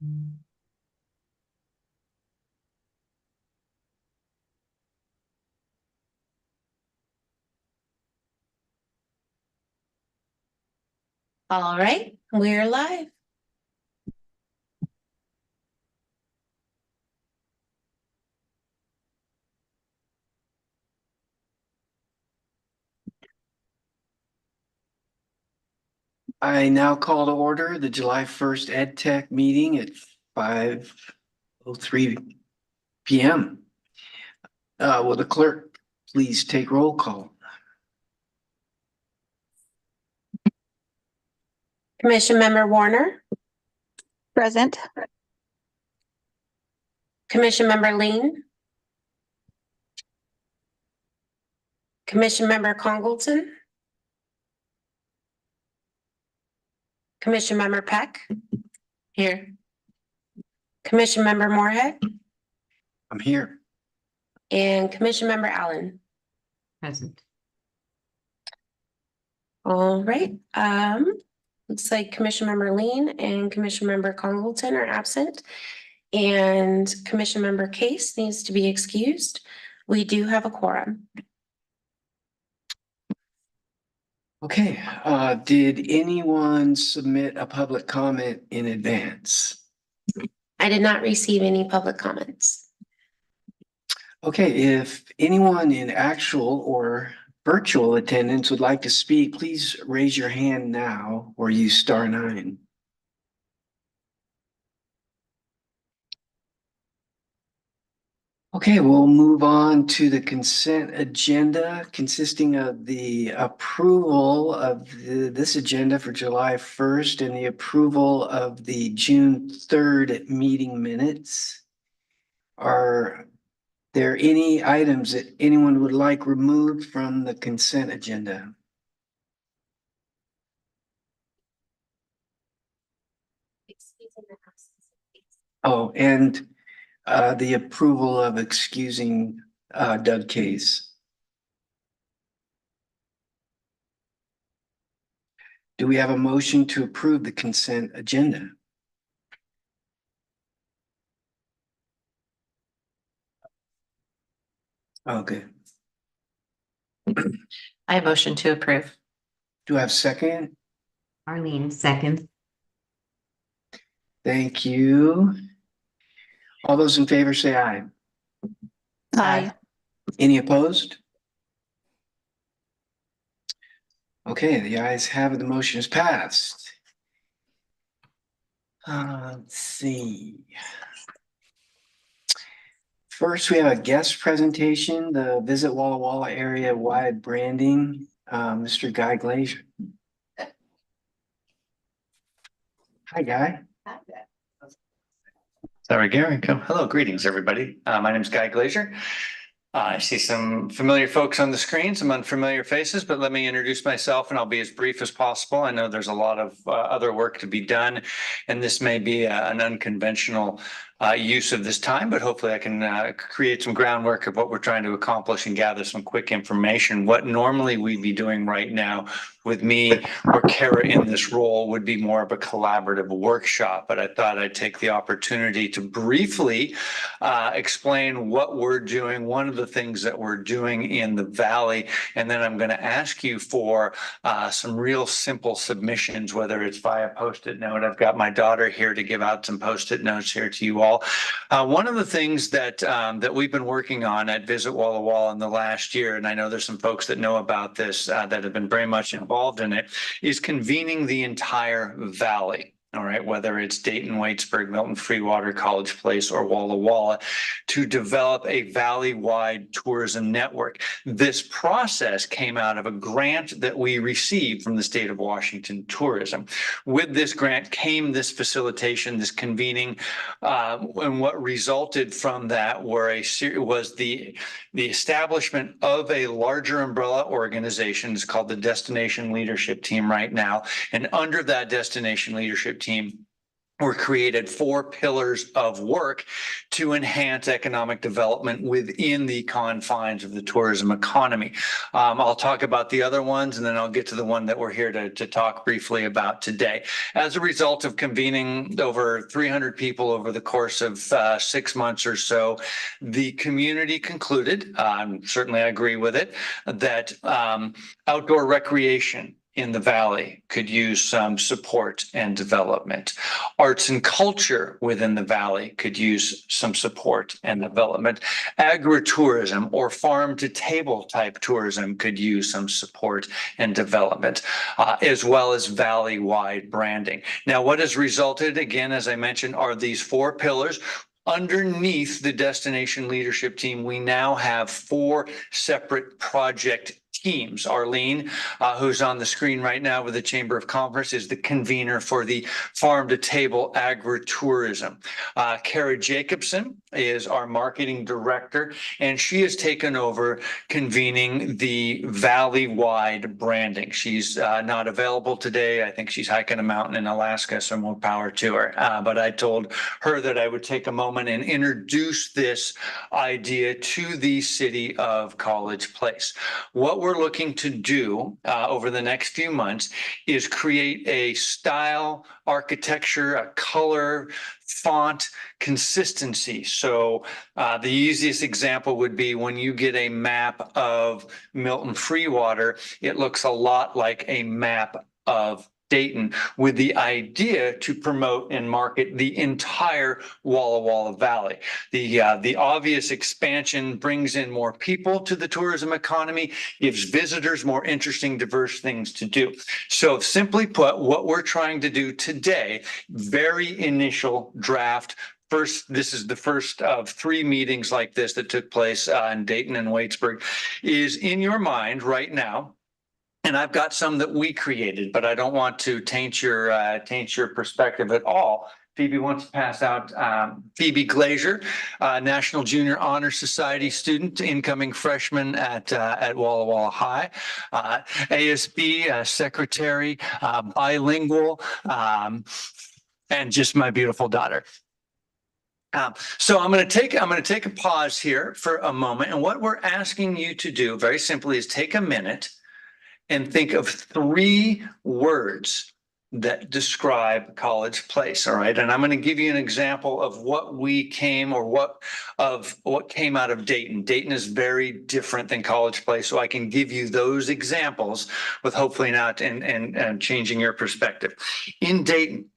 All right, we're live. I now call to order the July 1st EdTech meeting at 5:03 p.m. Will the clerk please take roll call? Commission Member Warner, Present. Commission Member Lean, Commission Member Congleton, Commission Member Peck, here. Commission Member Moorhead, I'm here. and Commission Member Allen. Present. All right, looks like Commission Member Lean and Commission Member Congleton are absent. And Commission Member Case needs to be excused. We do have a quorum. Okay, did anyone submit a public comment in advance? I did not receive any public comments. Okay, if anyone in actual or virtual attendance would like to speak, please raise your hand now or use *9. Okay, we'll move on to the consent agenda consisting of the approval of this agenda for July 1st and the approval of the June 3rd meeting minutes. Are there any items that anyone would like removed from the consent agenda? Oh, and the approval of excusing Doug Case. Do we have a motion to approve the consent agenda? Okay. I motion to approve. Do I have a second? Arlene, second. Thank you. All those in favor say aye. Aye. Any opposed? Okay, the ayes have it. The motion is passed. Let's see. First, we have a guest presentation, the Visit Walla Walla area wide branding, Mr. Guy Glazier. Hi, Guy. There we go. Hello, greetings, everybody. My name is Guy Glazier. I see some familiar folks on the screen, some unfamiliar faces, but let me introduce myself and I'll be as brief as possible. I know there's a lot of other work to be done, and this may be an unconventional use of this time, but hopefully I can create some groundwork of what we're trying to accomplish and gather some quick information. What normally we'd be doing right now with me or Kara in this role would be more of a collaborative workshop, but I thought I'd take the opportunity to briefly explain what we're doing, one of the things that we're doing in the Valley, and then I'm going to ask you for some real simple submissions, whether it's via Post-it note. I've got my daughter here to give out some Post-it notes here to you all. One of the things that that we've been working on at Visit Walla Walla in the last year, and I know there's some folks that know about this that have been very much involved in it, is convening the entire Valley. All right, whether it's Dayton, Waitsburg, Milton, Freewater, College Place, or Walla Walla, to develop a valley-wide tourism network. This process came out of a grant that we received from the state of Washington Tourism. With this grant came this facilitation, this convening, and what resulted from that was the establishment of a larger umbrella organization. It's called the Destination Leadership Team right now, and under that Destination Leadership Team, were created 4 pillars of work to enhance economic development within the confines of the tourism economy. I'll talk about the other ones, and then I'll get to the one that we're here to talk briefly about today. As a result of convening over 300 people over the course of 6 months or so, the community concluded, certainly I agree with it, that outdoor recreation in the valley could use some support and development. Arts and culture within the valley could use some support and development. Agritourism or farm to table type tourism could use some support and development, as well as valley-wide branding. Now, what has resulted, again, as I mentioned, are these 4 pillars. Underneath the destination leadership team, we now have 4 separate project teams. Arlene, who's on the screen right now with the Chamber of Commerce, is the convener for the farm to table agritourism. Kara Jacobson is our marketing director, and she has taken over convening the valley-wide branding. She's not available today. I think she's hiking a mountain in Alaska, so more power to her. But I told her that I would take a moment and introduce this idea to the city of College Place. What we're looking to do over the next few months is create a style, architecture, a color, font consistency. So the easiest example would be when you get a map of Milton Freewater, it looks a lot like a map of Dayton, with the idea to promote and market the entire Walla Walla Valley. The obvious expansion brings in more people to the tourism economy, gives visitors more interesting, diverse things to do. So simply put, what we're trying to do today, very initial draft. First, this is the first of 3 meetings like this that took place in Dayton and Waitsburg, is in your mind right now. And I've got some that we created, but I don't want to taint your perspective at all. Phoebe wants to pass out Phoebe Glazier, National Junior Honor Society student, incoming freshman at Walla Walla High, ASB secretary, bilingual, and just my beautiful daughter. So I'm going to take a pause here for a moment, and what we're asking you to do, very simply, is take a minute and think of 3 words that describe College Place. All right. And I'm going to give you an example of what came out of Dayton. Dayton is very different than College Place. So I can give you those examples with hopefully not and changing your perspective. In Dayton,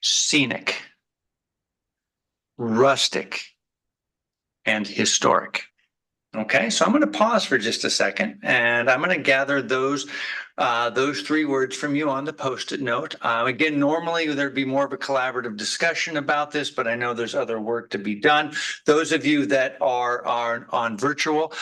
scenic, rustic, and historic. Okay, so I'm going to pause for just a second, and I'm going to gather those 3 words from you on the Post-it note. Again, normally there'd be more of a collaborative discussion about this, but I know there's other work to be done. Those of you that are on virtual,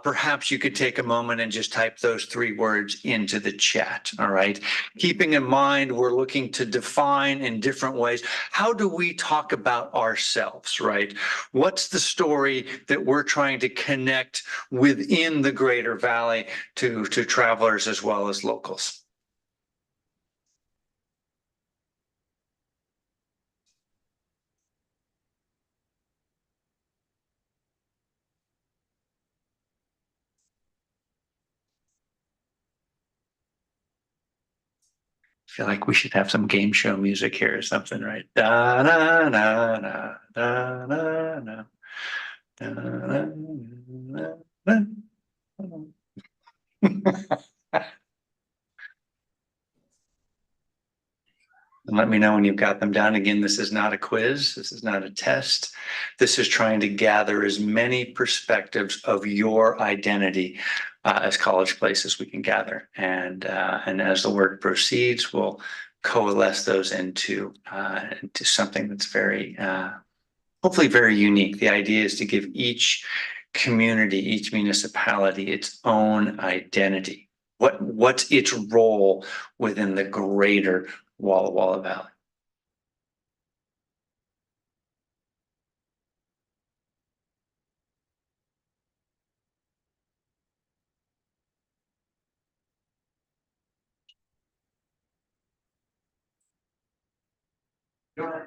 perhaps you could take a moment and just type those 3 words into the chat. All right, keeping in mind we're looking to define in different ways. How do we talk about ourselves, right? What's the story that we're trying to connect within the Greater Valley to travelers as well as locals? I feel like we should have some game show music here or something, right? Da na na na da na na da na na na. And let me know when you've got them down. Again, this is not a quiz. This is not a test. This is trying to gather as many perspectives of your identity as College Place as we can gather. And as the work proceeds, we'll coalesce those into something that's very, hopefully very unique. The idea is to give each community, each municipality its own identity. What's its role within the greater Walla Walla Valley?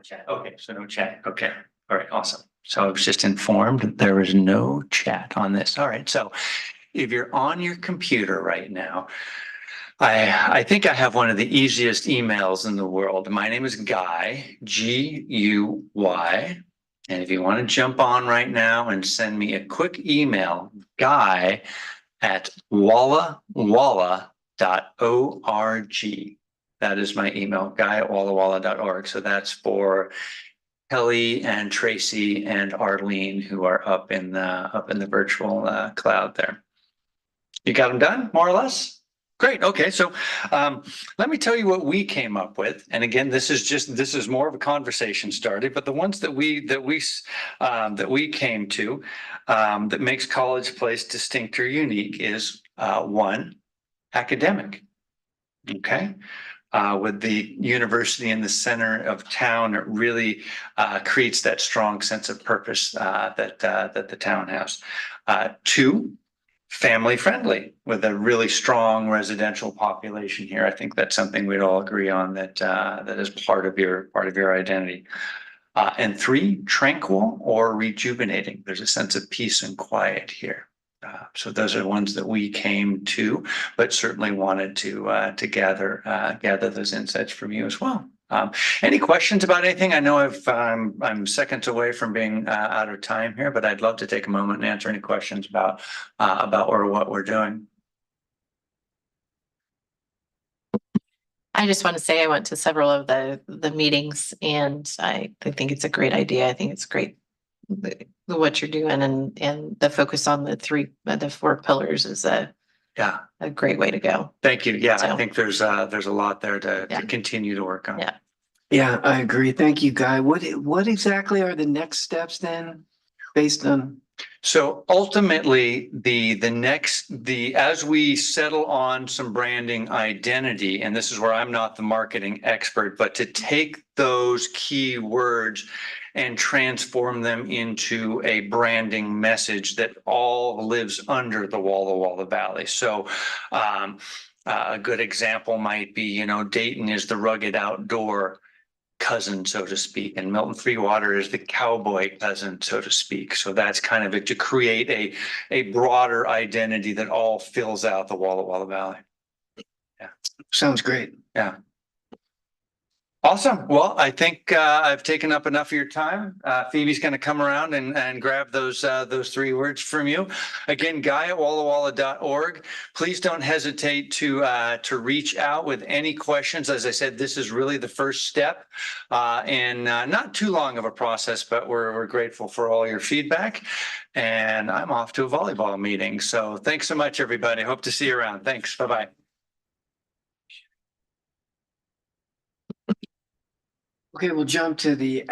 chat. Okay, so no chat. Okay. All right, awesome. So I was just informed that there is no chat on this. All right, so if you're on your computer right now, I think I have one of the easiest emails in the world. My name is Guy, Guy. And if you want to jump on right now and send me a quick email, guy@wallawalla.org. That is my email, guy@wallawalla.org. So that's for Kelly and Tracy and Arlene, who are up in the virtual cloud there. You got them done, more or less? Great. Okay. So let me tell you what we came up with. And again, this is more of a conversation started, but the ones that we came to that makes College Place distinct or unique is one, academic. Okay. With the university in the center of town, it really creates that strong sense of purpose that the town has. Two, family friendly with a really strong residential population here. I think that's something we'd all agree on that is part of your identity. And three, tranquil or rejuvenating. There's a sense of peace and quiet here. So those are the ones that we came to, but certainly wanted to gather those insights from you as well. Any questions about anything? I know I'm seconds away from being out of time here, but I'd love to take a moment and answer any questions about or what we're doing. I just want to say I went to several of the meetings and I think it's a great idea. I think it's great what you're doing and the focus on the four pillars is a great way to go. Thank you. Yeah, So, I think there's a lot there to continue to work on. Yeah. Yeah, I agree. Thank you, Guy. What exactly are the next steps then based on? So ultimately, as we settle on some branding identity, and this is where I'm not the marketing expert, but to take those key words and transform them into a branding message that all lives under the Walla Walla Valley. So a good example might be, Dayton is the rugged outdoor cousin, so to speak, and Milton Freewater is the cowboy cousin, so to speak. So that's kind of it, to create a broader identity that all fills out the Walla Walla Valley. Yeah. Sounds great. Yeah. Awesome. Well, I think I've taken up enough of your time. Phoebe's going to come around and grab those three words from you. Again, guy@wallawalla.org. Please don't hesitate to reach out with any questions. As I said, this is really the first step and not too long of a process, but we're grateful for all your feedback. And I'm off to a volleyball meeting. So thanks so much, everybody. Hope to see you around. Thanks. Bye-bye. Okay, we'll jump to the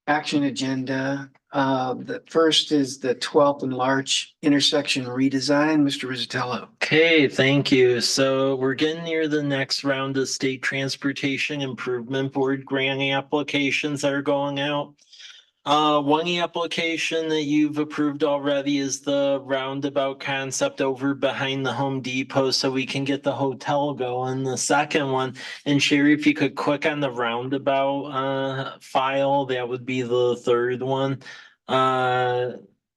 action agenda. The first is the 12th and Larch intersection redesign. Mr. Rizzatello. Okay, thank you. So we're getting near the next round of State Transportation Improvement Board grant applications that are going out. One application that you've approved already is the roundabout concept over behind the Home Depot so we can get the hotel going. The second one, and Sherry, if you could click on the roundabout file, that would be the third one.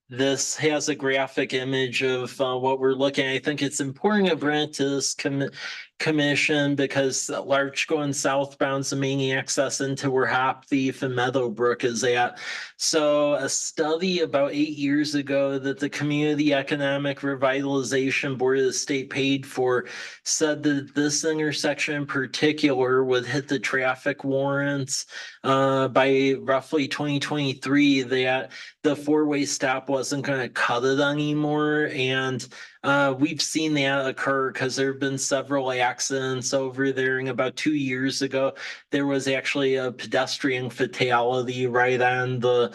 This has a graphic image of what we're looking at. I think it's important to bring it to this commission because Larch going southbound is the main access into where Hop Thief and Meadowbrook is at. So a study about 8 years ago that the Community Economic Revitalization Board of the state paid for said that this intersection in particular would hit the traffic warrants by roughly 2023, that the four-way stop wasn't going to cut it anymore. And we've seen that occur because there have been several accidents over there. And about 2 years ago, there was actually a pedestrian fatality right on the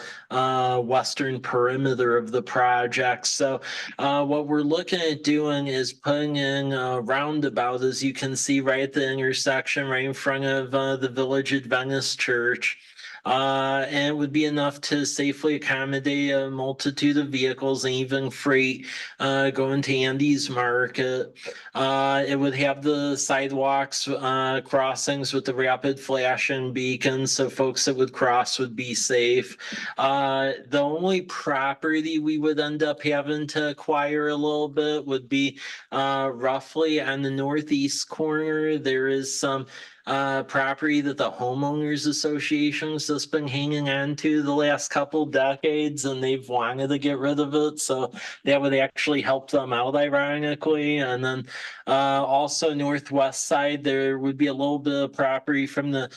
western perimeter of the project. So what we're looking at doing is putting in a roundabout, as you can see, right at the intersection, right in front of the Village Adventist Church. And it would be enough to safely accommodate a multitude of vehicles and even freight going to Andy's Market. It would have the sidewalks, crossings with the rapid flashing beacons, so folks that would cross would be safe. The only property we would end up having to acquire a little bit would be roughly on the northeast corner. There is some property that the homeowners association's just been hanging on to the last couple decades, and they've wanted to get rid of it. So that would actually help them out, ironically. And then also northwest side, there would be a little bit of property from the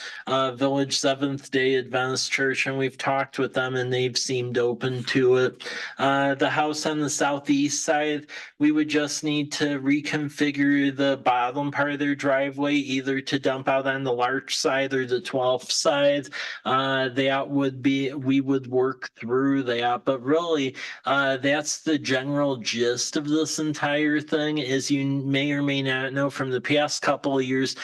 Village Seventh-day Adventist Church, and we've talked with them and they've seemed open to it. The house on the southeast side, we would just need to reconfigure the bottom part of their driveway, either to dump out on the Larch side or the 12th side. That would be, we would work through that, but really that's the general gist of this entire thing. As you may or may not know, from the past couple of years,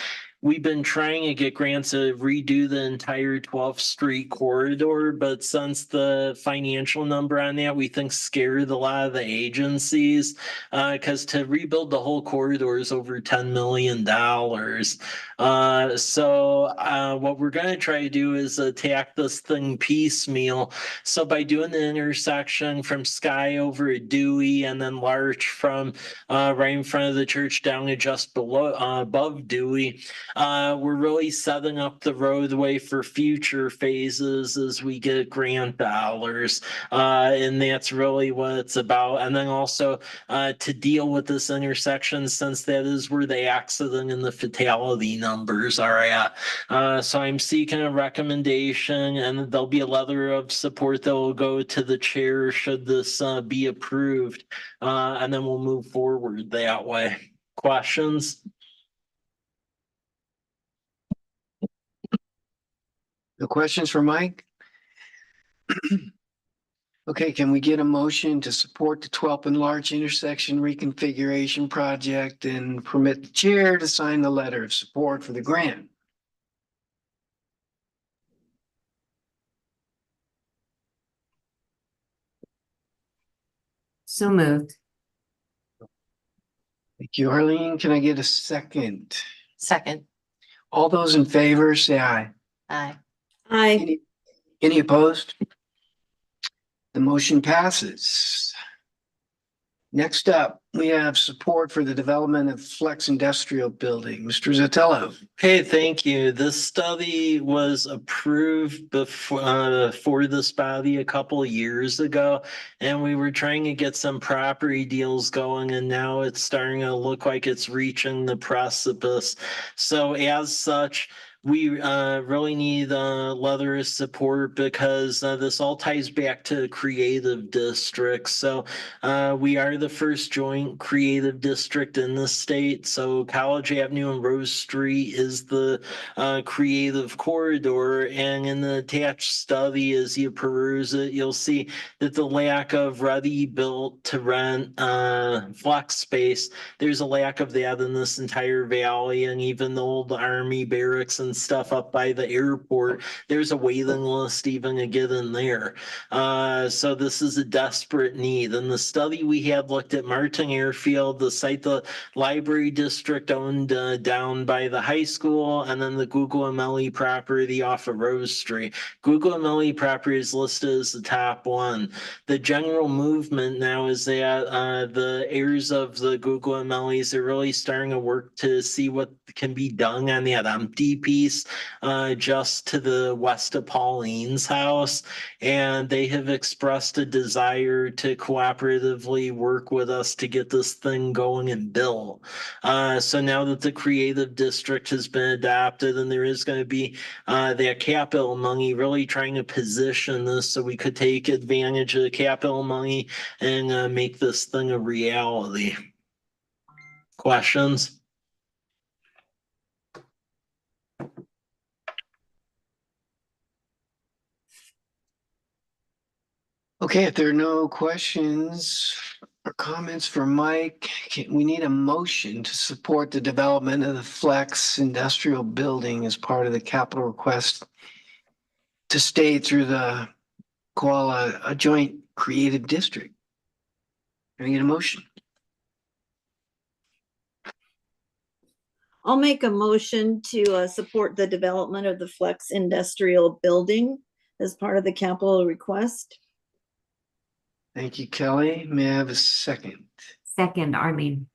we've been trying to get grants to redo the entire 12th Street corridor, but since the financial number on that, we think scared a lot of the agencies, because to rebuild the whole corridor is over $10 million. So what we're going to try to do is attack this thing piecemeal. So by doing the intersection from Sky over at Dewey and then Larch from right in front of the church down to just below above Dewey, we're really setting up the roadway for future phases as we get grant dollars. And that's really what it's about. And then also to deal with this intersection, since that is where the accident and the fatality numbers are at. So I'm seeking a recommendation, and there'll be a letter of support that will go to the chair should this be approved. And then we'll move forward that way. Questions? No questions for Mike? Okay, can we get a motion to support the 12th and Larch intersection reconfiguration project and permit the chair to sign the letter of support for the grant? So moved. Thank you, Arlene. Can I get a second? Second. All those in favor, say aye. Aye. Aye. Any opposed? The motion passes. Next up, we have support for the development of Flex Industrial Building. Mr. Zatello. Hey, thank you. This study was approved before for this body a couple of years ago, and we were trying to get some property deals going, and now it's starting to look like it's reaching the precipice. So as such, we really need a letter of support because this all ties back to creative districts. So we are the first joint creative district in the state. So College Avenue and Rose Street is the creative corridor. And in the attached study, as you peruse it, you'll see that the lack of ready built to rent flex space, there's a lack of that in this entire valley. And even the old Army barracks and stuff up by the airport, there's a waiting list even to get in there. So this is a desperate need. And the study we had looked at Martin Airfield, the site the library district owned down by the high school, and then the Guglielmi property off of Rose Street. Guglielmi property is listed as the top one. The general movement now is that the heirs of the Guglielmis are really starting to work to see what can be done on that empty piece just to the west of Pauline's house. And they have expressed a desire to cooperatively work with us to get this thing going and built. So now that the creative district has been adopted and there is going to be that capital money, really trying to position this so we could take advantage of the capital money and make this thing a reality. Questions? Okay, if there are no questions or comments for Mike, we need a motion to support the development of the Flex Industrial Building as part of the capital request to stay through the Koala, a joint creative district. Can I get a motion? I'll make a motion to support the development of the Flex Industrial Building as part of the capital request. Thank you, Kelly. May I have a second? Second, Arlene.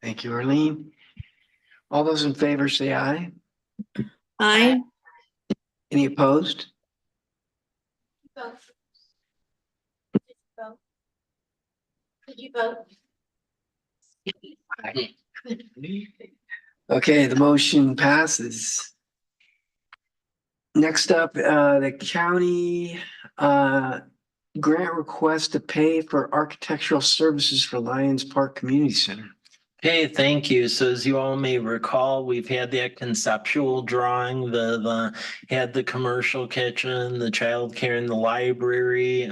Thank you, Arlene. All those in favor say aye. Aye. Any opposed? Did you vote? Okay, the motion passes. Next up, the county grant request to pay for architectural services for Lions Park Community Center. Okay, thank you. So as you all may recall, we've had that conceptual drawing, had the commercial kitchen, the childcare and the library.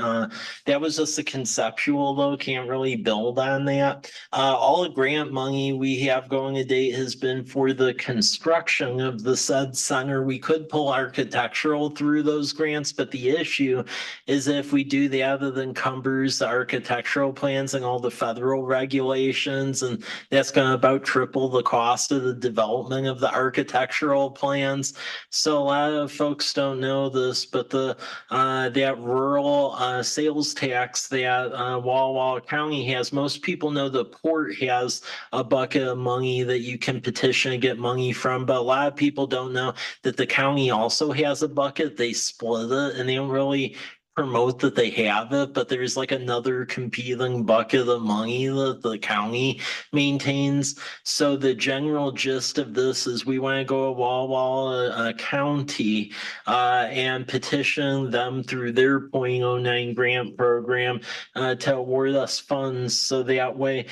That was just a conceptual though, can't really build on that. All the grant money we have going to date has been for the construction of the said center. We could pull architectural through those grants, but the issue is if we do that, it encumbers the architectural plans and all the federal regulations, and that's going to about triple the cost of the development of the architectural plans. So a lot of folks don't know this, but that rural sales tax that Walla Walla County has, most people know the port has a bucket of money that you can petition and get money from, but a lot of people don't know that the county also has a bucket. They split it and they don't really promote that they have it, but there's like another competing bucket of money that the county maintains. So the general gist of this is we want to go to Walla Walla County and petition them through their .09 grant program to award us funds, so that way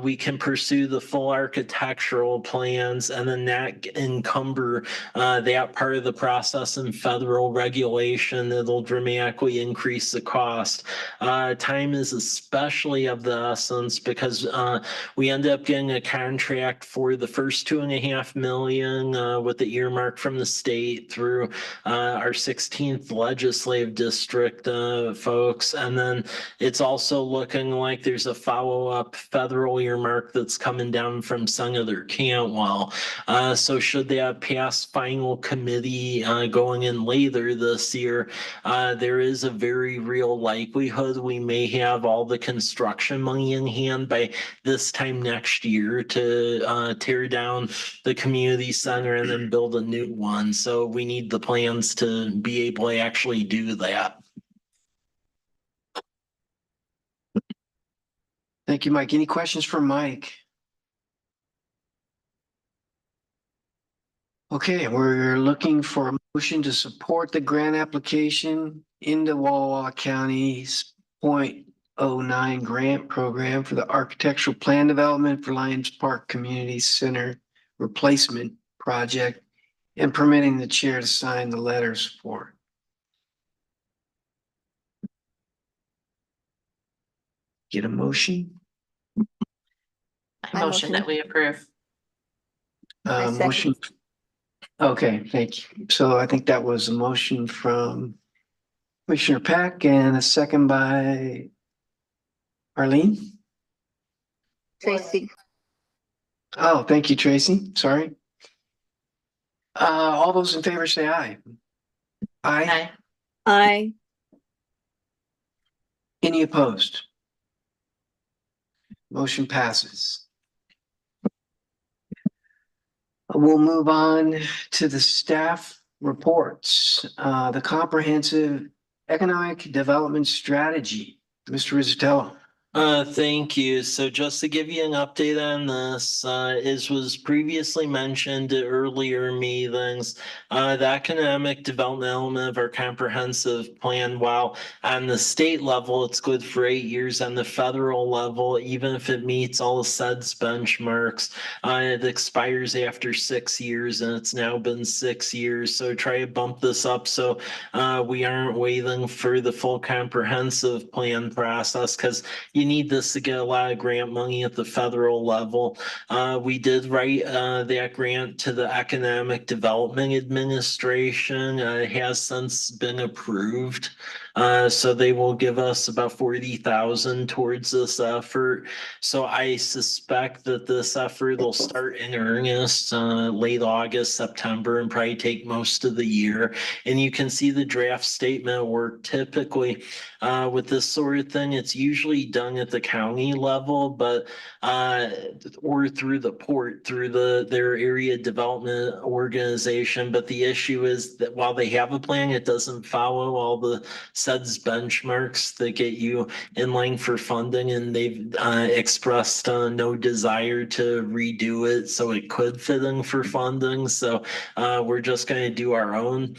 we can pursue the full architectural plans, and then that encumber that part of the process in federal regulation that'll dramatically increase the cost. Time is especially of the essence because we end up getting a contract for the first $2.5 million with the earmark from the state through our 16th legislative district folks. And then it's also looking like there's a follow-up federal earmark that's coming down from Senator Cantwell. So should that pass final committee going in later this year, there is a very real likelihood we may have all the construction money in hand by this time next year to tear down the community center and then build a new one. So we need the plans to be able to actually do that. Thank you, Mike. Any questions for Mike? Okay, we're looking for a motion to support the grant application into Walla Walla County's .09 grant program for the architectural plan development for Lions Park Community Center replacement project, and permitting the chair to sign the letter of support. Get a motion? I motion that we approve. I second. Motion. Okay, thank you. So I think that was a motion from Commissioner Peck and a second by Arlene. Tracy. Oh, thank you, Tracy. Sorry. All those in favor say aye. Aye. Aye. Any opposed? Motion passes. We'll move on to the staff reports. The comprehensive economic development strategy. Mr. Rizzatello. Thank you. So just to give you an update on this, as was previously mentioned at earlier meetings, the economic development element of our comprehensive plan, while on the state level, it's good for 8 years, on the federal level, even if it meets all the SEDS benchmarks, it expires after 6 years, and it's now been 6 years. So try to bump this up so we aren't waiting for the full comprehensive plan process, because you need this to get a lot of grant money at the federal level. We did write that grant to the Economic Development Administration. It has since been approved. So they will give us about 40,000 towards this effort. So I suspect that this effort will start in earnest late August, September, and probably take most of the year. And you can see the draft statement of work. Typically with this sort of thing, it's usually done at the county level, but or through the port, through their area development organization. But the issue is that while they have a plan, it doesn't follow all the SEDS benchmarks that get you in line for funding, and they've expressed no desire to redo it so it could fit in for funding. So we're just going to do our own.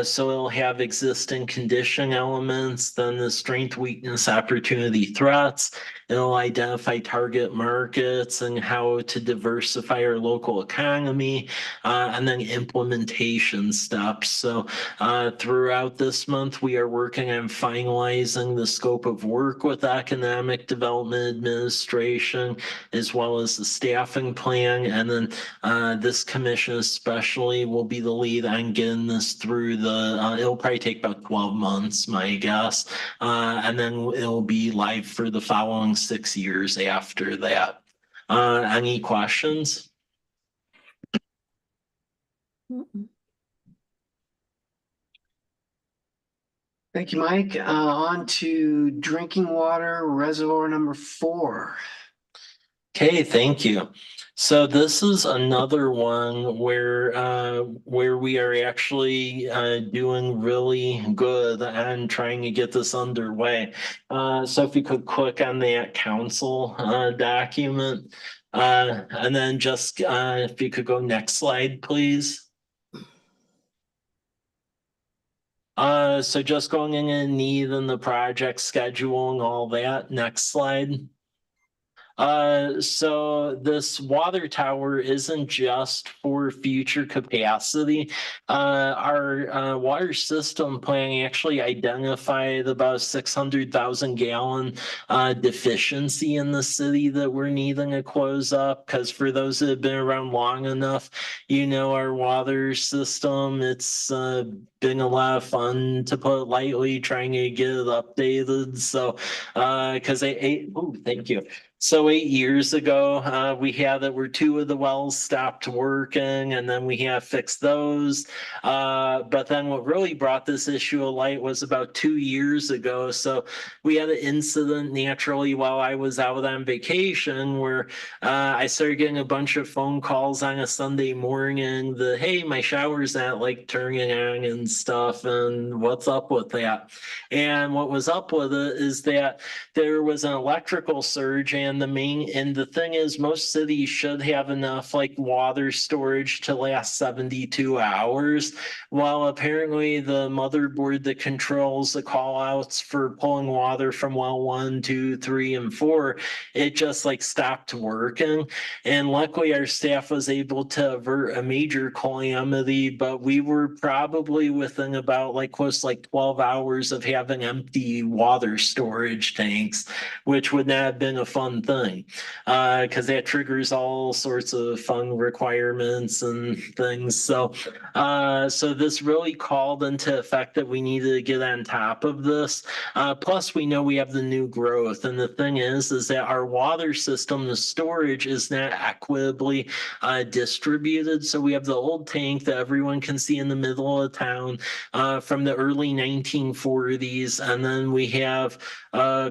So it'll have existing condition elements, then the strength, weakness, opportunity, threats. It'll identify target markets and how to diversify our local economy, and then implementation steps. So throughout this month, we are working on finalizing the scope of work with Economic Development Administration, as well as the staffing plan. And then this commission especially will be the lead on getting this through it'll probably take about 12 months, my guess. And then it'll be live for the following 6 years after that. Any questions? Thank you, Mike. On to drinking water reservoir number 4. Okay, thank you. So this is another one where we are actually doing really good on trying to get this underway. So if you could click on that council document, and then just if you could go next slide, please. So just going in and need in the project schedule and all that. Next slide. So this water tower isn't just for future capacity. Our water system plan actually identified about 600,000 gallon deficiency in the city that we're needing to close up. Because for those that have been around long enough, you know our water system, it's been a lot of fun, to put it lightly, trying to get it updated. So because thank you. So 8 years ago, we had that where 2 of the wells stopped working, and then we have fixed those. But then what really brought this issue to light was about 2 years ago. So we had an incident naturally while I was out on vacation where I started getting a bunch of phone calls on a Sunday morning that, hey, my shower's not like turning on and stuff, and what's up with that? And what was up with it is that there was an electrical surge, and the thing is, most cities should have enough like water storage to last 72 hours. While apparently the motherboard that controls the call outs for pulling water from well 1, 2, 3, and 4, it just like stopped working. And luckily our staff was able to avert a major calamity, but we were probably within about like close to like 12 hours of having empty water storage tanks, which would not have been a fun thing, because that triggers all sorts of fun requirements and things. So this really called into effect that we needed to get on top of this. Plus we know we have the new growth, and the thing is that our water system, the storage, is not equitably distributed. So we have the old tank that everyone can see in the middle of town from the early 1940s, and then we have 2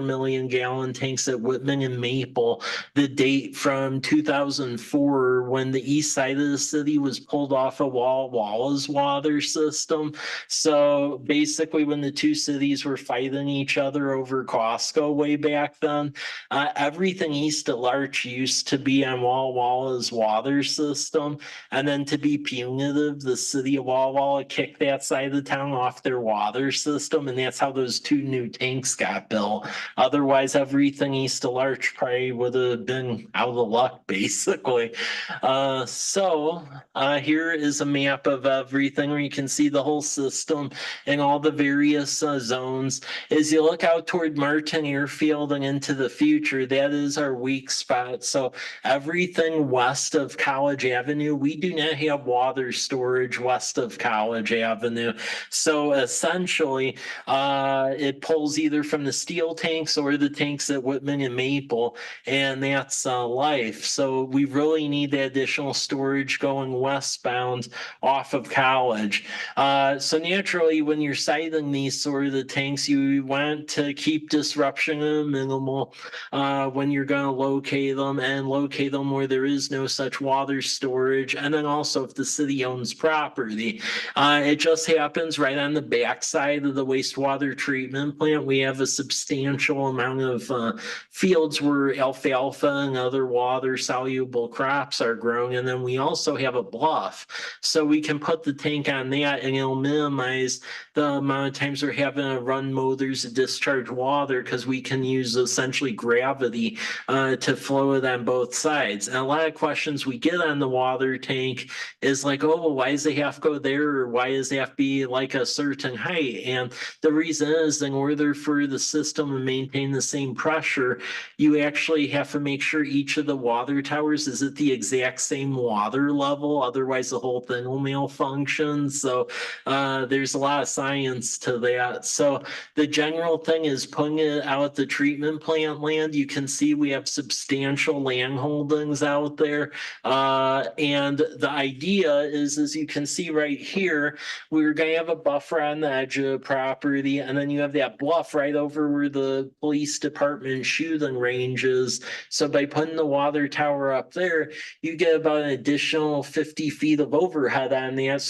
million gallon tanks at Whitman and Maple that date from 2004, when the east side of the city was pulled off of Walla Walla's water system. So basically when the two cities were fighting each other over Costco way back then, everything east of Larch used to be on Walla Walla's water system. And then to be punitive, the city of Walla Walla kicked that side of the town off their water system, and that's how those 2 new tanks got built. Otherwise, Otherwise, everything east of Larch probably would have been out of luck, basically. Here is a map of everything where you can see the whole system and all the various zones. As you look out toward Martin Airfield and into the future, that is our weak spot. So everything west of College Avenue, we do not have water storage west of College Avenue. So essentially, it pulls either from the steel tanks or the tanks at Whitman and Maple, and that's life. So we really need the additional storage going westbound off of College. So naturally, when you're siting these sort of the tanks, you want to keep disruption minimal when you're going to locate them, and locate them where there is no such water storage. And then also if the city owns property, it just happens right on the backside of the wastewater treatment plant. We have a substantial amount of fields where alfalfa and other water soluble crops are grown. And then we also have a bluff. So we can put the tank on that and it'll minimize the amount of times we're having to run motors to discharge water, because we can use essentially gravity to flow it on both sides. And a lot of questions we get on the water tank is like, oh, well, why does it have to go there? Or why does it have to be like a certain height? And the reason is, in order for the system to maintain the same pressure, you actually have to make sure each of the water towers is at the exact same water level. Otherwise, the whole thing will malfunction. So there's a lot of science to that. So the general thing is putting it out the treatment plant land. You can see we have substantial land holdings out there. And the idea is, as you can see right here, we're going to have a buffer on the edge of the property, and then you have that bluff right over where the police department shooting range is. So by putting the water tower up there, you get about an additional 50 feet of overhead on that.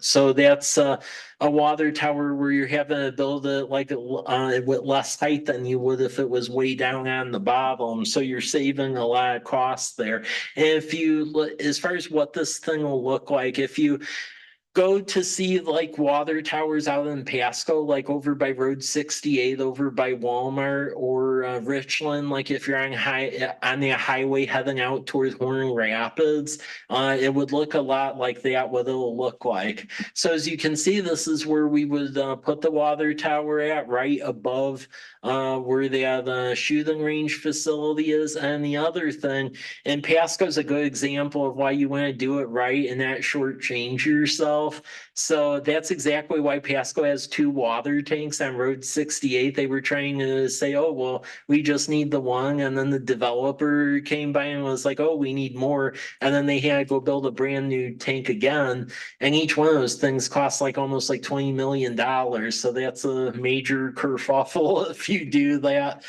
So that's a water tower where you're having to build it like with less height than you would if it was way down on the bottom. So you're saving a lot of costs there. And if you, as far as what this thing will look like, if you go to see like water towers out in Pasco, like over by Road 68, over by Walmart, or Richland, like if you're on the highway heading out towards Horn Rapids, it would look a lot like that, what it'll look like. So as you can see, this is where we would put the water tower at, right above where the shooting range facility is. And the other thing, and Pasco is a good example of why you want to do it right and not shortchange yourself. So that's exactly why Pasco has 2 water tanks on Road 68. They were trying to say, oh, well, we just need the one. And then the developer came by and was like, oh, we need more. And then they had to go build a brand new tank again. And each one of those things costs like almost like $20 million. So that's a major kerfuffle if you do that.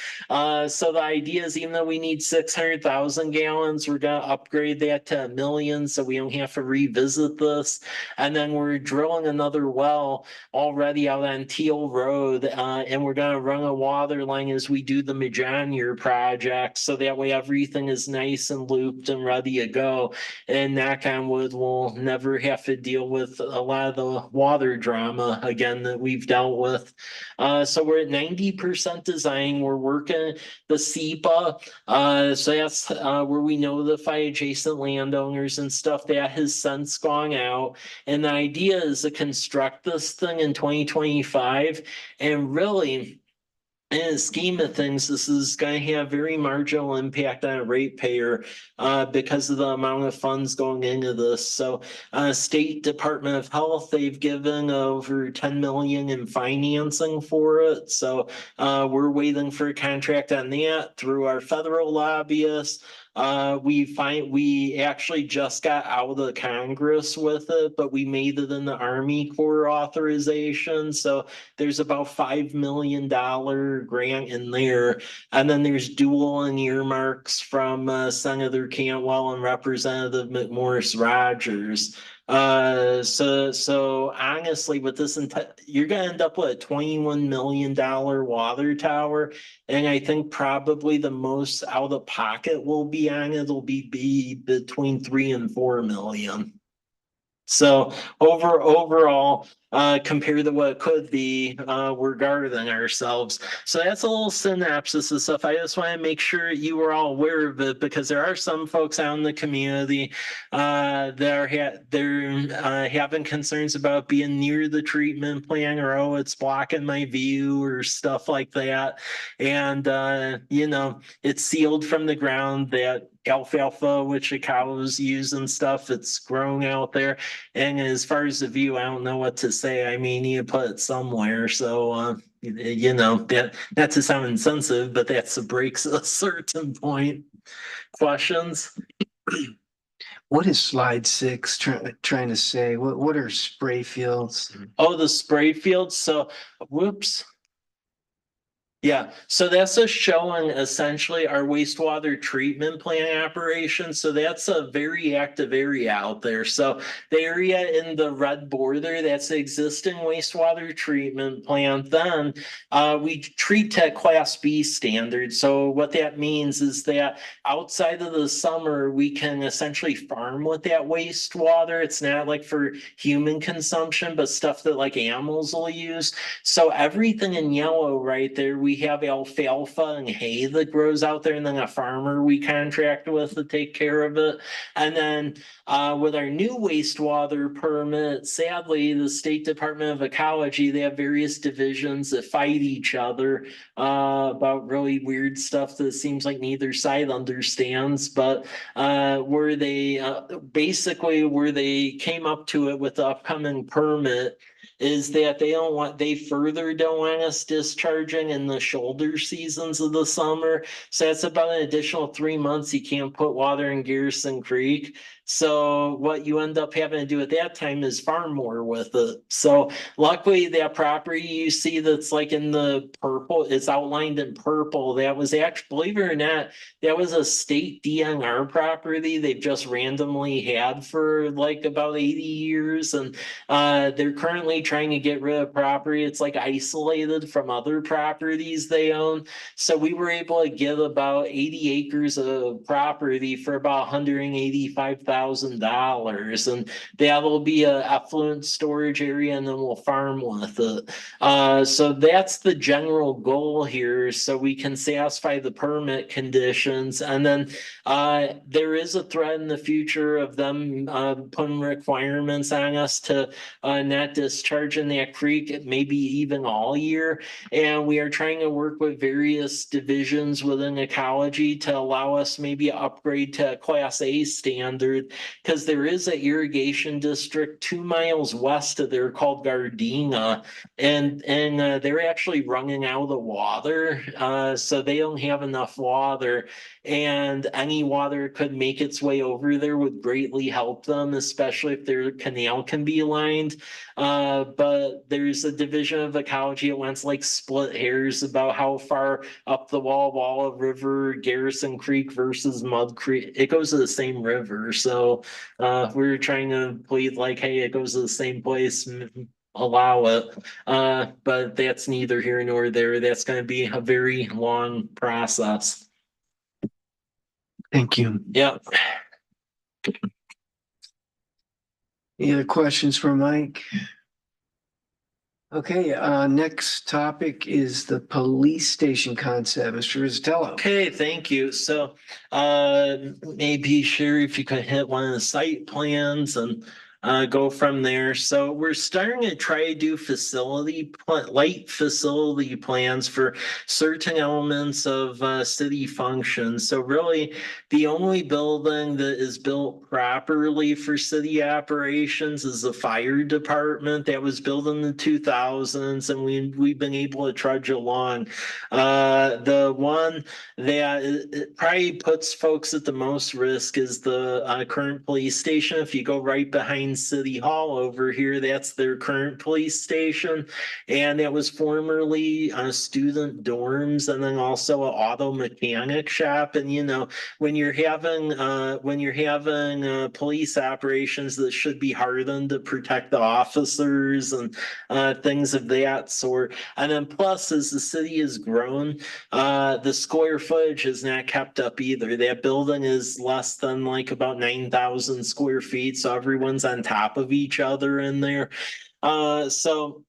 So the idea is, even though we need 600,000 gallons, we're going to upgrade that to 1 million so we don't have to revisit this. And then we're drilling another well already out on Teal Road, and we're going to run a water line as we do the Majonier project, so that way everything is nice and looped and ready to go. And knock on wood, we'll never have to deal with a lot of the water drama again that we've dealt with. So we're at 90% design. We're working the SEPA. So that's where we notify adjacent landowners and stuff. That has since gone out. And the idea is to construct this thing in 2025. And really, in the scheme of things, this is going to have very marginal impact on a ratepayer because of the amount of funds going into this. So State Department of Health, they've given over 10 million in financing for it. So we're waiting for a contract on that through our federal lobbyists. We actually just got out of Congress with it, but we made it in the Army Corps authorization. So there's about $5 million grant in there. And then there's dual and earmarks from Senator Cantwell and Representative McMorris Rogers. So honestly, with this, you're going to end up with a $21 million water tower. And I think probably the most out of pocket will be on it will be between 3 and 4 million. So overall, compared to what it could be, we're guarding ourselves. So that's a little synopsis of stuff. I just want to make sure you were all aware of it because there are some folks out in the community they're having concerns about being near the treatment plant, or oh, it's blocking my view or stuff like that. And it's sealed from the ground, that alfalfa which the cows use and stuff, it's growing out there. And as far as the view, I don't know what to say. I mean, you put it somewhere. So, that not to sound insensitive, but that's the breaks at a certain point. Questions? What is slide 6 trying to say? What are spray fields? Oh, the spray field. So, whoops. Yeah, so that's just showing essentially our wastewater treatment plant operation. So that's a very active area out there. So the area in the red border, that's the existing wastewater treatment plant. Then we treat to Class B standard. So what that means is that outside of the summer, we can essentially farm with that wastewater. It's not like for human consumption, but stuff that like animals will use. So everything in yellow right there, we have alfalfa and hay that grows out there, and then a farmer we contract with to take care of it. And then with our new wastewater permit, sadly, the State Department of Ecology, they have various divisions that fight each other about really weird stuff that seems like neither side understands. But where they came up to it with the upcoming permit is that they further don't want us discharging in the shoulder seasons of the summer. So that's about an additional 3 months you can't put water in Garrison Creek. So what you end up having to do at that time is farm more with it. So luckily that property you see that's like in the purple, it's outlined in purple. That was actually, believe it or not, that was a state DNR property they've just randomly had for like about 80 years. And they're currently trying to get rid of property. It's like isolated from other properties they own. So we were able to get about 80 acres of property for about $185,000. And that'll be a affluent storage area, and then we'll farm with it. So that's the general goal here. So we can satisfy the permit conditions. And then there is a threat in the future of them putting requirements on us to not discharging that creek, maybe even all year. And we are trying to work with various divisions within ecology to allow us maybe upgrade to a Class A standard, because there is an irrigation district 2 miles west of there called Gardena, and they're actually running out of water. So they don't have enough water, and any water could make its way over there would greatly help them, especially if their canal can be lined. But there's a division of ecology that wants like split hairs about how far up the Walla River, Garrison Creek versus Mud Creek. It goes to the same river. So we're trying to plead like, hey, it goes to the same place, allow it. But that's neither here nor there. That's going to be a very long process. Thank you. Yeah. Any other questions for Mike? Okay, next topic is the police station concept. Mr. Rizzatello. Okay, thank you. So maybe Sherry, if you could hit one of the site plans and go from there. So we're starting to try to do light facility plans for certain elements of city functions. So really the only building that is built properly for city operations is the fire department that was built in the 2000s, and we've been able to trudge along. The one that it probably puts folks at the most risk is the current police station. If you go right behind City Hall over here, that's their current police station, and it was formerly student dorms and then also an auto mechanic shop. And when you're having police operations that should be hardened to protect the officers and things of that sort. And then plus, as the city has grown, the square footage has not kept up either. That building is less than like about 9,000 square feet, so everyone's on top of each other in there. So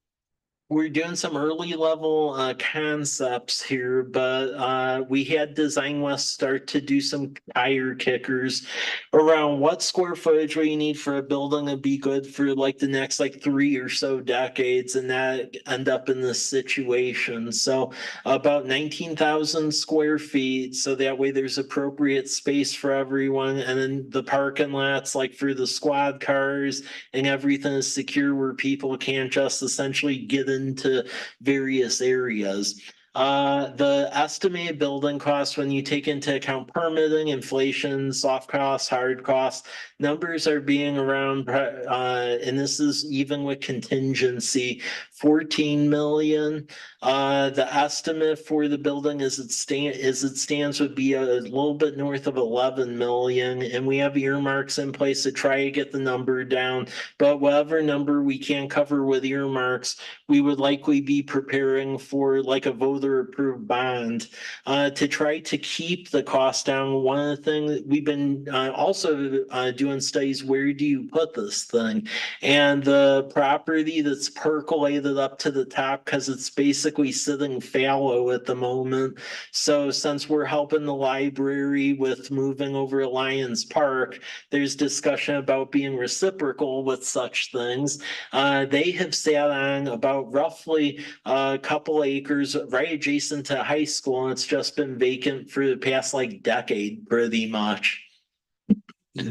we're doing some early level concepts here, but we had Design West start to do some tire kickers around what square footage we need for a building to be good for like the next like 3 or so decades, and that end up in this situation. So about 19,000 square feet, so that way there's appropriate space for everyone, and then the parking lots like for the squad cars and everything is secure where people can't just essentially get into various areas. The estimated building cost, when you take into account permitting, inflation, soft costs, hard costs, numbers are being around, and this is even with contingency, 14 million. The estimate for the building as it stands would be a little bit north of 11 million, and we have earmarks in place to try to get the number down. But whatever number we can cover with earmarks, we would likely be preparing for like a voter approved bond to try to keep the cost down. One of the things that we've been also doing studies, where do you put this thing? And the property that's percolated up to the top, because it's basically sitting fallow at the moment. So since we're helping the library with moving over Lions Park, there's discussion about being reciprocal with such things. They have sat on about roughly a couple acres right adjacent to high school, and it's just been vacant for the past like decade, pretty much.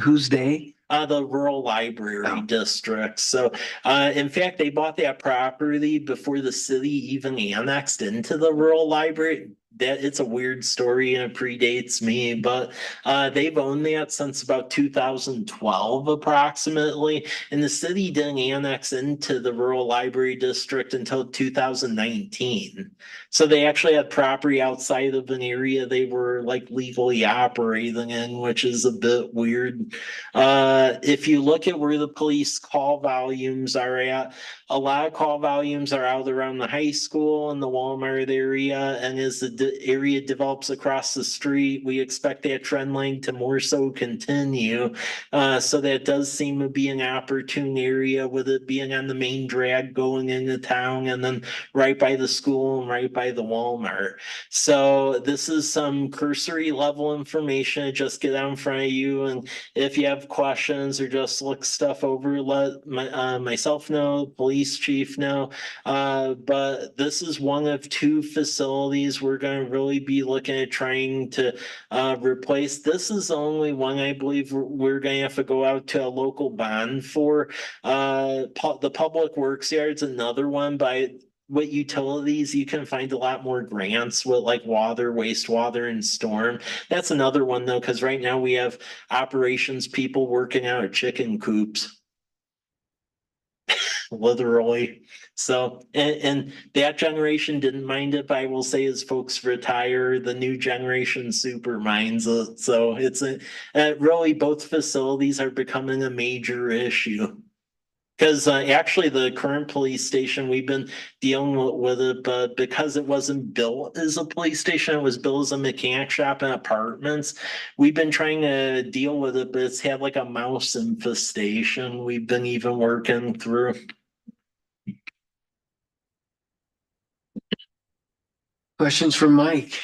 Who's they? The rural library Oh. district. So, in fact, they bought that property before the city even annexed into the rural library. That it's a weird story and it predates me, but they've owned that since about 2012 approximately, and the city didn't annex into the rural library district until 2019. So they actually had property outside of an area they were like legally operating in, which is a bit weird. If you look at where the police call volumes are at, a lot of call volumes are out around the high school and the Walmart area. And as the area develops across the street, we expect that trend line to more so continue. So that does seem to be an opportune area, with it being on the main drag going into town and then right by the school and right by the Walmart. So this is some cursory level information. Just get out in front of you, and if you have questions or just look stuff over, let myself know, police chief know. But this is one of two facilities we're going to really be looking at trying to replace. This is the only one I believe we're going to have to go out to a local bond for. The public works yard's another one, by with utilities, you can find a lot more grants with like water, wastewater, and storm. That's another one though, because right now we have operations people working out of chicken coops. Literally. So, and that generation didn't mind it, but I will say as folks retire, the new generation super minds it. So it's really both facilities are becoming a major issue. Because actually the current police station, we've been dealing with it, but because it wasn't built as a police station, it was built as a mechanic shop and apartments. We've been trying to deal with it, but it's had like a mouse infestation we've been even working through. Questions for Mike?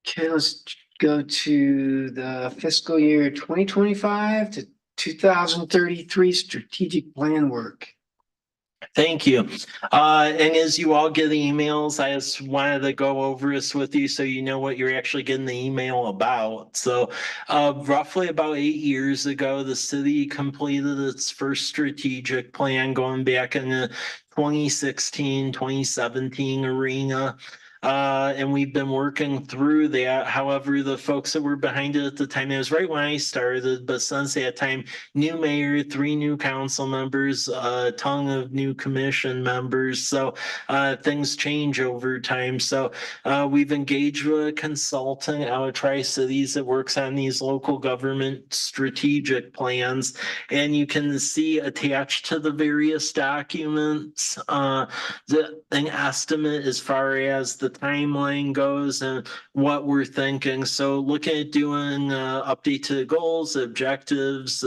Okay, let's go to the fiscal year 2025 to 2033 strategic plan work. Thank you. And as you all get emails, I just wanted to go over this with you so you know what you're actually getting the email about. So roughly about 8 years ago, the city completed its first strategic plan going back in the 2016, 2017 arena. And we've been working through that. However, the folks that were behind it at the time, it was right when I started, but since that time, new mayor, 3 new council members, a ton of new commission members. So things change over time. So we've engaged with a consultant out of Tri-Cities that works on these local government strategic plans. And you can see attached to the various documents an estimate as far as the timeline goes and what we're thinking. So looking at doing update to the goals, objectives,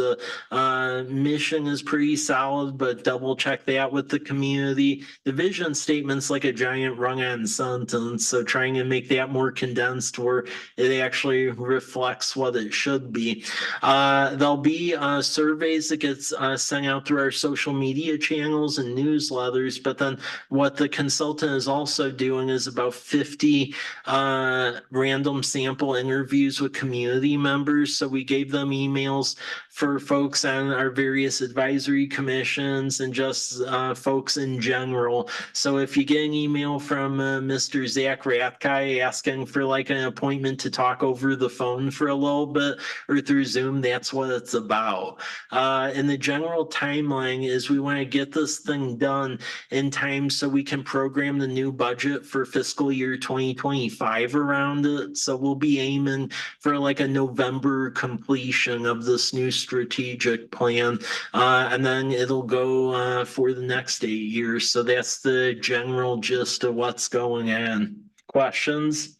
mission is pretty solid, but double check that with the community. The vision statement's like a giant rung-on sentence, so trying to make that more condensed where it actually reflects what it should be. There'll be surveys that gets sent out through our social media channels and newsletters, but then what the consultant is also doing is about 50 random sample interviews with community members. So we gave them emails for folks on our various advisory commissions and just folks in general. So if you get an email from Mr. Zach Rathkai asking for like an appointment to talk over the phone for a little bit or through Zoom, that's what it's about. And the general timeline is we want to get this thing done in time so we can program the new budget for fiscal year 2025 around it. So we'll be aiming for like a November completion of this new strategic plan. And then it'll go for the next 8 years. So that's the general gist of what's going on. Questions?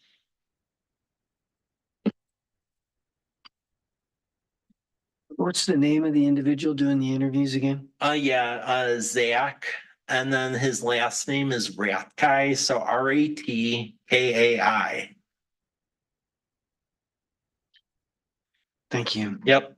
What's the name of the individual doing the interviews again? Zach. And then his last name is Ratkai, so Ratkai. Thank you. Yep.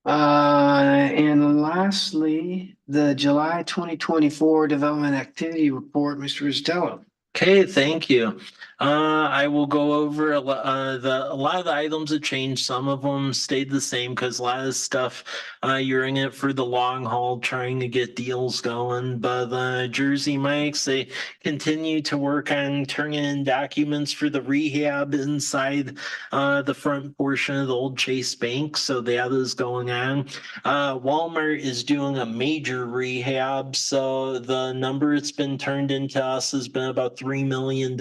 And lastly, the July 2024 Development Activity Report, Mr. Rizzatello. Okay, thank you. I will go over a lot of the items that changed. Some of them stayed the same because a lot of stuff you're in it for the long haul, trying to get deals going. But Jersey Mike's, they continue to work on turning in documents for the rehab inside the front portion of the old Chase Bank. So that is going on. Walmart is doing a major rehab. So the number it's been turned into us has been about $3 million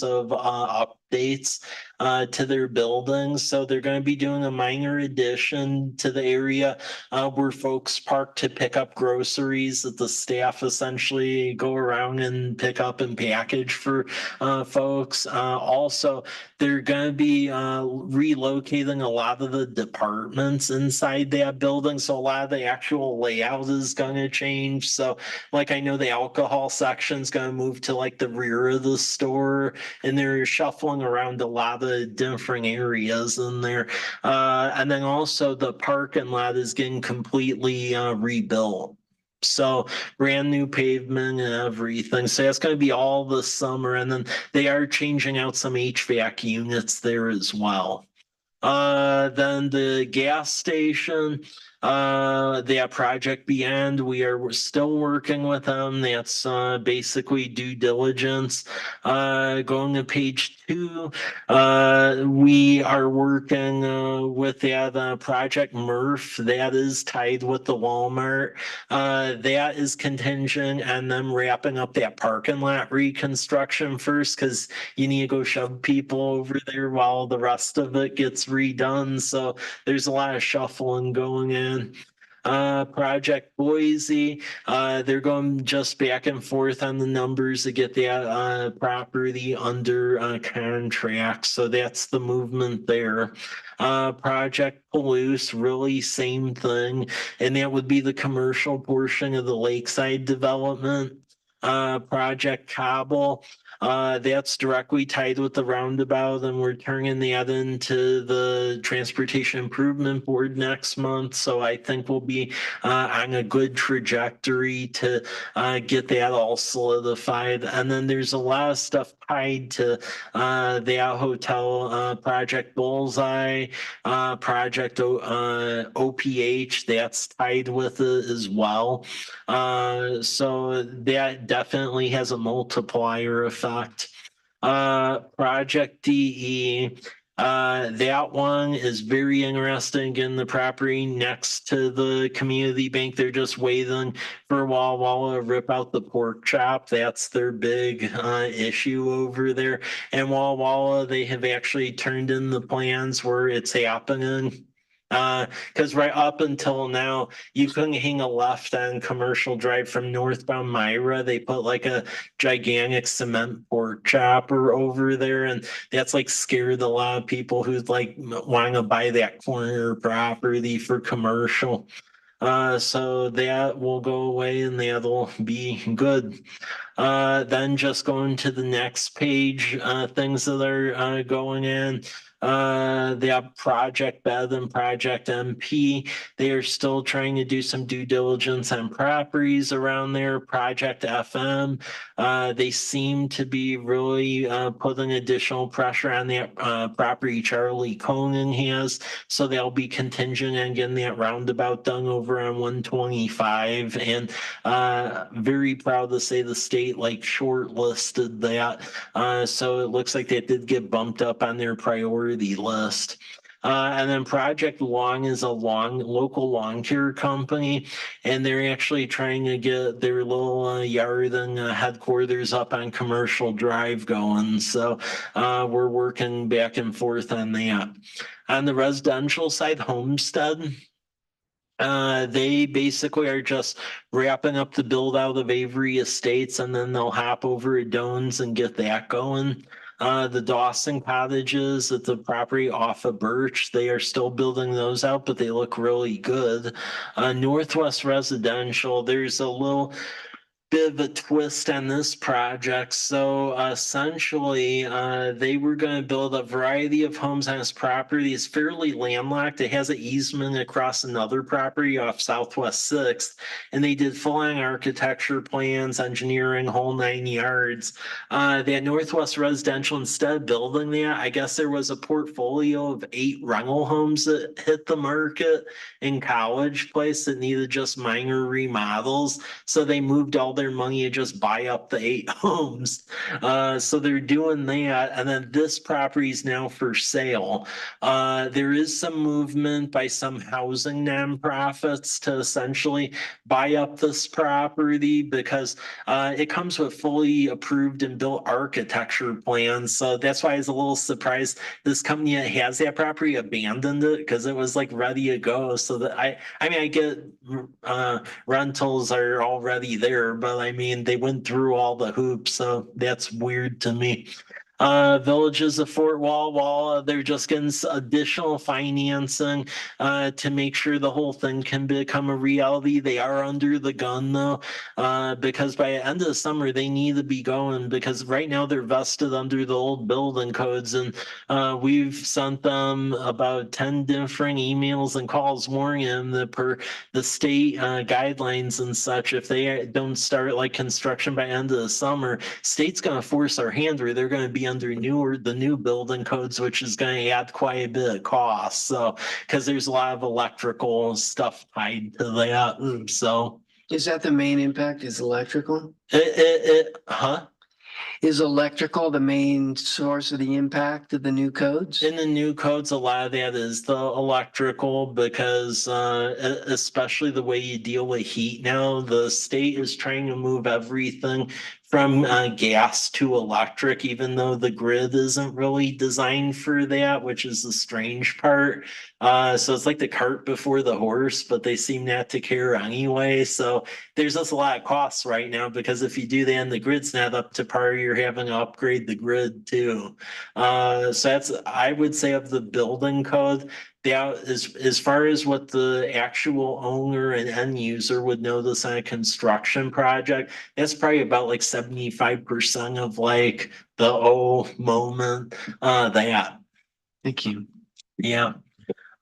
of updates to their buildings. So they're going to be doing a minor addition to the area where folks park to pick up groceries that the staff essentially go around and pick up and package for folks. Also, they're going to be relocating a lot of the departments inside that building. So a lot of the actual layout is going to change. So like I know the alcohol section is going to move to like the rear of the store, and they're shuffling around a lot of different areas in there. And then also the parking lot is getting completely rebuilt. So brand new pavement and everything. So that's going to be all this summer. And then they are changing out some HVAC units there as well. Then the gas station, that Project Beyond, we're still working with them. That's basically due diligence. Going to page 2, we are working with that Project Murph. That is tied with the Walmart. That is contingent on them wrapping up that parking lot reconstruction first, because you need to go shove people over there while the rest of it gets redone. So there's a lot of shuffling going in. Project Boise, they're going just back and forth on the numbers to get that property under contract. So that's the movement there. Project Palouse, really same thing. And that would be the commercial portion of the lakeside development. Project Cobble, that's directly tied with the roundabout, and we're turning that into the Transportation Improvement Board next month. So I think we'll be on a good trajectory to get that all solidified. And then there's a lot of stuff tied to that hotel, Project Bullseye, Project OPH, that's tied with it as well. So that definitely has a multiplier effect. Project DE, that one is very interesting. Again, the property next to the community bank, they're just waiting for Walla to rip out the pork chop. That's their big issue over there. And Walla, they have actually turned in the plans where it's happening. Because right up until now, you couldn't hang a left on Commercial Drive from northbound Myra. They put like a gigantic cement pork chopper over there, and that's like scared a lot of people who like want to buy that corner property for commercial. So that will go away and that'll be good. Then just going to the next page, things that are going in. They have Project Bed and Project MP. They are still trying to do some due diligence on properties around there. Project FM. They seem to be really putting additional pressure on that property Charlie Conan has. So they'll be contingent on getting that roundabout done over on 125. And very proud to say the state like shortlisted that. So it looks like that did get bumped up on their priority list. And then Project Long is a local lawn care company, and they're actually trying to get their little yard and headquarters up on Commercial Drive going. So we're working back and forth on that. On the residential side, Homestead. They basically are just wrapping up the build out of Avery Estates, and then they'll hop over to Dones and get that going. The Dawson cottages at the property off of Birch, they are still building those out, but they look really good. Northwest Residential, there's a little bit of a twist on this project. So essentially, they were going to build a variety of homes on this property. It's fairly landlocked. It has an easement across another property off Southwest 6th, and they did full-on architecture plans, engineering, whole 9 yards. That Northwest Residential, instead of building that, I guess there was a portfolio of 8 rental homes that hit the market in College Place that needed just minor remodels. So they moved all their money to just buy up the 8 homes. So they're doing that. And then this property is now for sale. There is some movement by some housing nonprofits to essentially buy up this property because it comes with fully approved and built architecture plans. So that's why I was a little surprised this company that has that property abandoned it because it was like ready to go. So that I mean, I get rentals are already there, but I mean, they went through all the hoops, so that's weird to me. Villages of Fort Walla, they're just getting additional financing to make sure the whole thing can become a reality. They are under the gun though, because by the end of the summer they need to be going because right now they're vested under the old building codes, and we've sent them about 10 different emails and calls warning them that per the state guidelines and such, if they don't start like construction by end of the summer, state's going to force our hand where they're going to be under the new building codes, which is going to add quite a bit of cost. So, because there's a lot of electrical stuff tied to that. So, Is that the main impact, is electrical? huh? Is electrical the main source of the impact of the new codes? In the new codes, a lot of that is the electrical because especially the way you deal with heat now, the state is trying to move everything from gas to electric, even though the grid isn't really designed for that, which is the strange part. So it's like the cart before the horse, but they seem not to care anyway. So there's just a lot of costs right now because if you do that and the grid's not up to par, you're having to upgrade the grid too. So that's, I would say, of the building code, that is as far as what the actual owner and end user would notice on a construction project, that's probably about like 75% of like the moment that. Thank you. Yeah.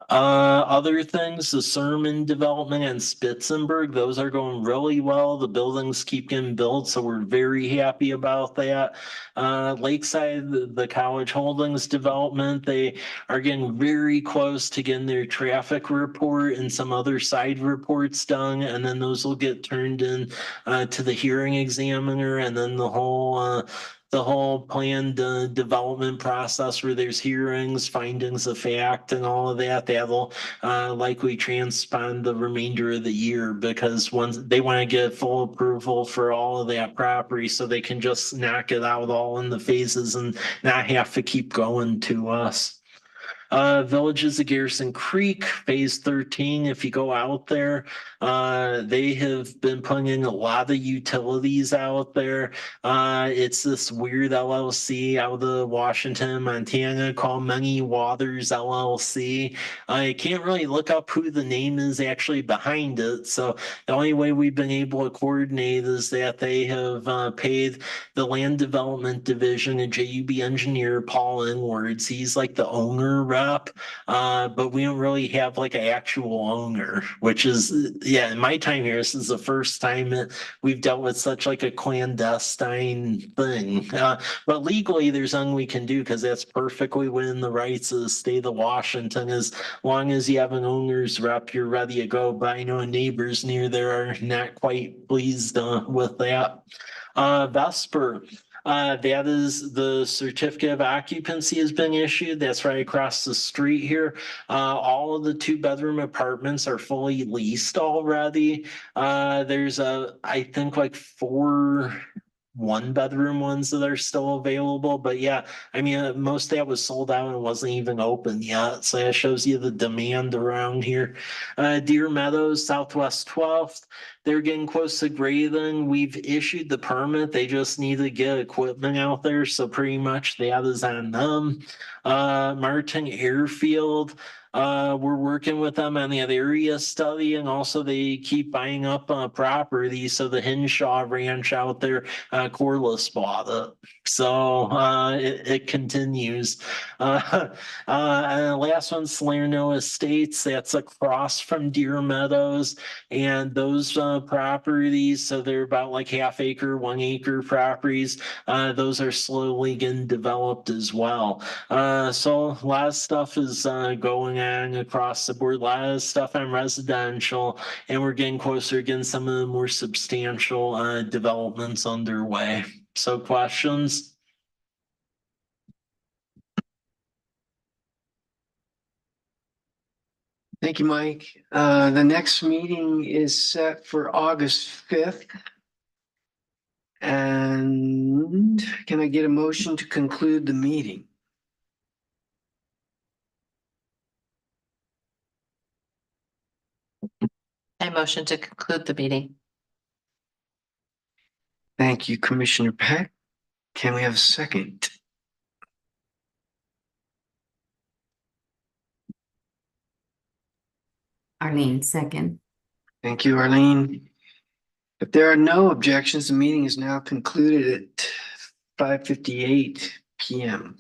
Other things, the Sermon development and Spitzenberg, those are going really well. The buildings keep getting built, so we're very happy about that. Lakeside, the College Holdings development, they are getting very close to getting their traffic report and some other side reports done, and then those will get turned in to the hearing examiner, and then the whole planned development process where there's hearings, findings of fact and all of that, that'll likely transpond the remainder of the year because once they want to get full approval for all of that property so they can just knock it out all in the phases and not have to keep going to us. Villages of Garrison Creek, phase 13, if you go out there, they have been putting in a lot of utilities out there. It's this weird LLC out of Washington, Montana called Many Waters LLC. I can't really look up who the name is actually behind it. So the only way we've been able to coordinate is that they have paid the land development division a JUB engineer, Paul Inwards. He's like the owner rep, but we don't really have like an actual owner, which is, yeah, in my time here, this is the first time that we've dealt with such like a clandestine thing. But legally, there's nothing we can do because that's perfectly within the rights of the state of Washington. As long as you have an owner's rep, you're ready to go. But I know neighbors near there are not quite pleased with that. Vesper. That is the certificate of occupancy has been issued. That's right across the street here. All of the 2-bedroom apartments are fully leased already. There's I think like 4 1-bedroom ones that are still available. But yeah, I mean, most of that was sold out and wasn't even open yet. So that shows you the demand around here. Deer Meadows, Southwest 12th. They're getting close to grading. We've issued the permit. They just need to get equipment out there. So pretty much that is on them. Martin Airfield. We're working with them on that area study, and also they keep buying up property. So the Hinshaw Ranch out there, Corliss bought it. So it continues. And the last one, Salerno Estates. That's across from Deer Meadows, and those properties. So they're about like 1/2 acre, 1 acre properties. Those are slowly getting developed as well. So a lot of stuff is going on across the board, a lot of stuff on residential, and we're getting closer to getting some of the more substantial developments underway. So questions? Thank you, Mike. The next meeting is set for August 5th. And can I get a motion to conclude the meeting? I motion to conclude the meeting. Thank you, Commissioner Peck. Can we have a second? Arlene, second. Thank you, Arlene. If there are no objections, the meeting is now concluded at 5:58 p.m.